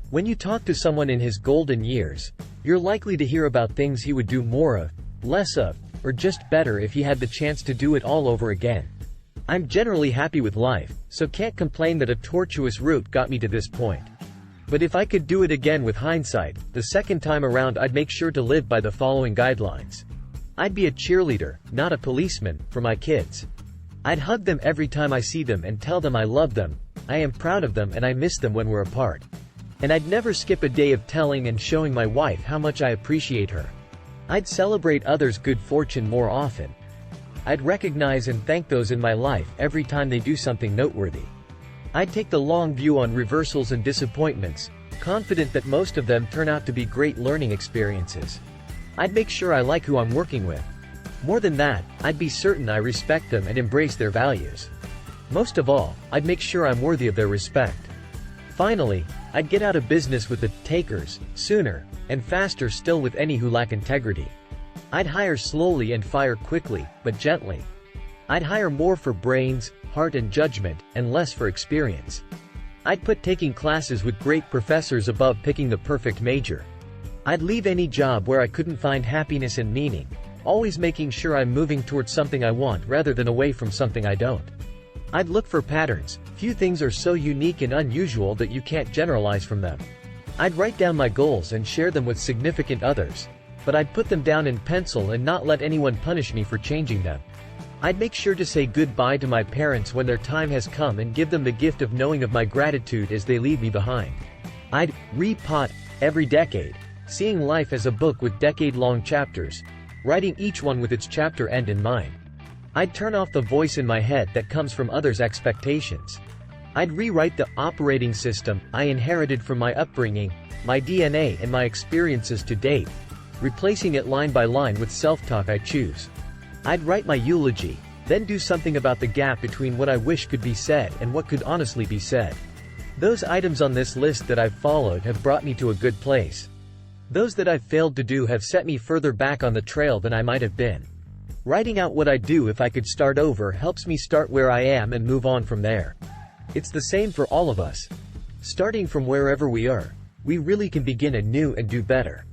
When you talk to someone in his golden years, you're likely to hear about things he would do more of, less of, or just better if he had the chance to do it all over again. I'm generally happy with life, so can't complain that a tortuous route got me to this point. But if I could do it again with hindsight, the second time around I'd make sure to live by the following guidelines. I'd be a cheerleader, not a policeman, for my kids. I'd hug them every time I see them and tell them I love them, I am proud of them and I miss them when we're apart. And I'd never skip a day of telling and showing my wife how much I appreciate her. I'd celebrate others' good fortune more often. I'd recognize and thank those in my life every time they do something noteworthy. I'd take the long view on reversals and disappointments, confident that most of them turn out to be great learning experiences. I'd make sure I like who I'm working with. More than that, I'd be certain I respect them and embrace their values. Most of all, I'd make sure I'm worthy of their respect. Finally, I'd get out of business with the takers, sooner, and faster still with any who lack integrity. I'd hire slowly and fire quickly, but gently. I'd hire more for brains, heart and judgment, and less for experience. I'd put taking classes with great professors above picking the perfect major. I'd leave any job where I couldn't find happiness and meaning, always making sure I'm moving towards something I want rather than away from something I don't. I'd look for patterns. Few things are so unique and unusual that you can't generalize from them. I'd write down my goals and share them with significant others, but I'd put them down in pencil and not let anyone punish me for changing them. I'd make sure to say goodbye to my parents when their time has come and give them the gift of knowing of my gratitude as they leave me behind. I'd repot every decade, seeing life as a book with decade-long chapters, writing each one with its chapter end in mind. I'd turn off the voice in my head that comes from others' expectations. I'd rewrite the operating system I inherited from my upbringing, my DNA and my experiences to date, replacing it line by line with self-talk I choose. I'd write my eulogy, then do something about the gap between what I wish could be said and what could honestly be said. Those items on this list that I've followed have brought me to a good place. Those that I've failed to do have set me further back on the trail than I might have been. Writing out what I'd do if I could start over helps me start where I am and move on from there. It's the same for all of us. Starting from wherever we are, we really can begin anew and do better.